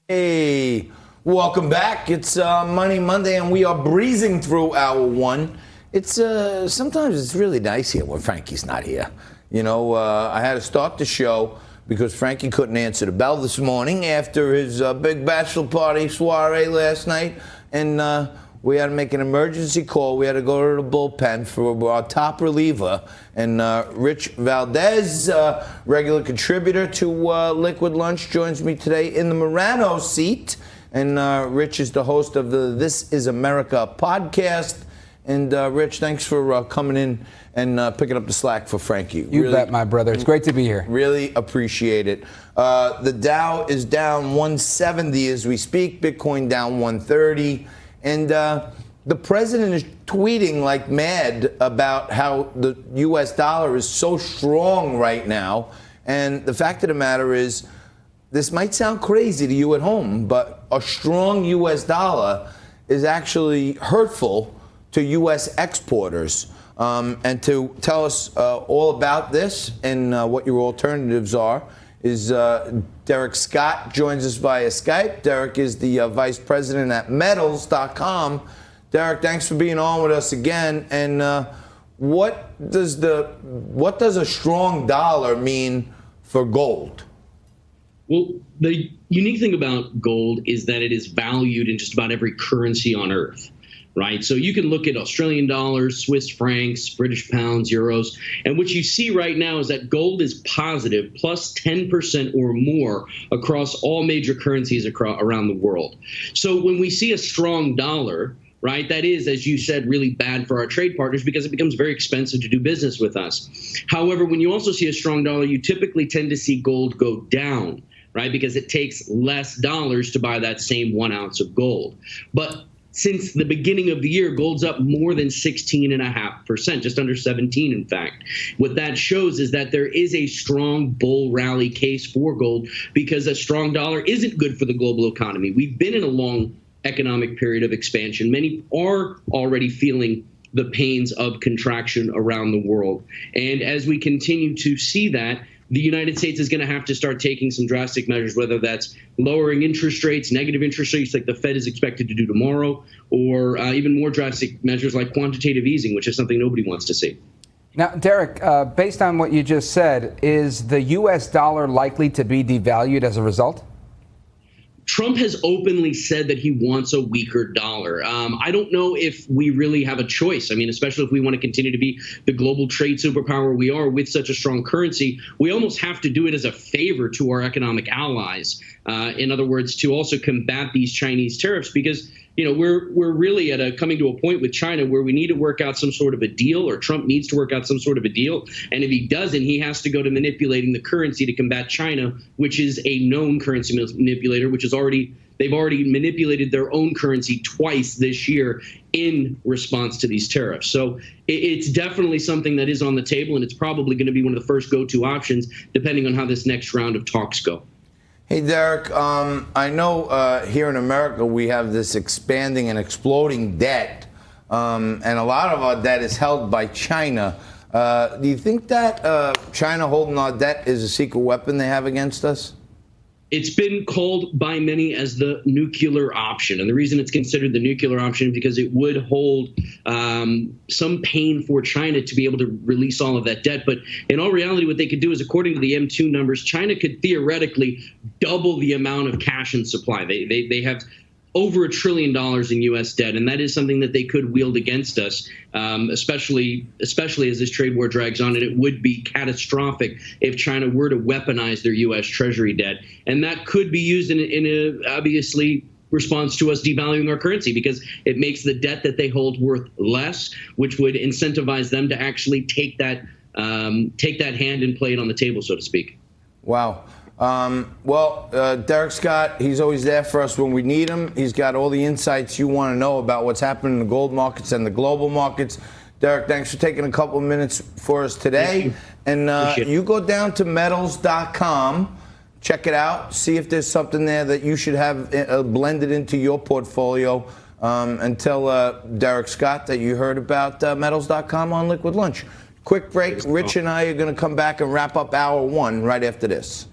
Hey, welcome back. It's Money Monday, and we are breezing through hour one. It's sometimes it's really nice here when Frankie's not here. You know, I had to start the show because Frankie couldn't answer the bell this morning after his big bachelor party soiree last night, and we had to make an emergency call. We had to go to the bullpen for our top reliever, and Rich Valdez, regular contributor to Liquid Lunch, joins me today in the Morano seat. And Rich is the host of the This Is America podcast. And Rich, thanks for coming in and picking up the slack for Frankie. You bet, my brother. It's great to be here. Really appreciate it. The Dow is down 170 as we speak. Bitcoin down 130. And the president is tweeting like mad about how the U.S. dollar is so strong right now. And the fact of the matter is, this might sound crazy to you at home, but a strong U.S. dollar is actually hurtful to U.S. exporters. And to tell us all about this and what your alternatives are is Deric Scott, joins us via Skype. Deric is the vice president at metals.com. Deric, thanks for being on with us again. And what does a strong dollar mean for gold? Well, the unique thing about gold is that it is valued in just about every currency on earth. Right. So you can look at Australian dollars, Swiss francs, British pounds, euros. And what you see right now is that gold is positive plus 10% or more across all major currencies around the world. So when we see a strong dollar, right, that is, as you said, really bad for our trade partners because it becomes very expensive to do business with us. However, when you also see a strong dollar, you typically tend to see gold go down, right, because it takes less dollars to buy that same 1 ounce of gold. But since the beginning of the year, gold's up more than 16.5%, just under 17, in fact. What that shows is that there is a strong bull rally case for gold because a strong dollar isn't good for the global economy. We've been in a long economic period of expansion. Many are already feeling the pains of contraction around the world. And as we continue to see that, the United States is going to have to start taking some drastic measures, whether that's lowering interest rates, negative interest rates like the Fed is expected to do tomorrow, or even more drastic measures like quantitative easing, which is something nobody wants to see. Now, Deric, based on what you just said, is the U.S. dollar likely to be devalued as a result? Trump has openly said that he wants a weaker dollar. I don't know if we really have a choice. I mean, especially if we want to continue to be the global trade superpower we are with such a strong currency, we almost have to do it as a favor to our economic allies. In other words, to also combat these Chinese tariffs, because we're really coming to a point with China where we need to work out some sort of a deal, or Trump needs to work out some sort of a deal. And if he doesn't, he has to go to manipulating the currency to combat China, which is a known currency manipulator, which is they've already manipulated their own currency twice this year in response to these tariffs. So it's definitely something that is on the table, and it's probably going to be one of the first go-to options, depending on how this next round of talks go. Hey, Deric, I know here in America we have this expanding and exploding debt, and a lot of our debt is held by China. Do you think that China holding our debt is a secret weapon they have against us? It's been called by many as the nuclear option. And the reason it's considered the nuclear option is because it would hold some pain for China to be able to release all of that debt. But in all reality, what they could do is, according to the M2 numbers, China could theoretically double the amount of cash in supply. They have over $1 trillion in U.S. debt, and that is something that they could wield against us, especially as this trade war drags on. And it would be catastrophic if China were to weaponize their U.S. Treasury debt, and that could be used in a obviously response to us devaluing our currency, because it makes the debt that they hold worth less, which would incentivize them to actually take that hand and play it on the table, so to speak. Wow. Deric Scott, he's always there for us when we need him. He's got all the insights you want to know about what's happening in the gold markets and the global markets. Deric, thanks for taking a couple of minutes for us today. And you go down to metals.com, check it out, see if there's something there that you should have blended into your portfolio, and tell Deric Scott that you heard about metals.com on Liquid Lunch. Quick break. Rich and I are going to come back and wrap up hour one right after this.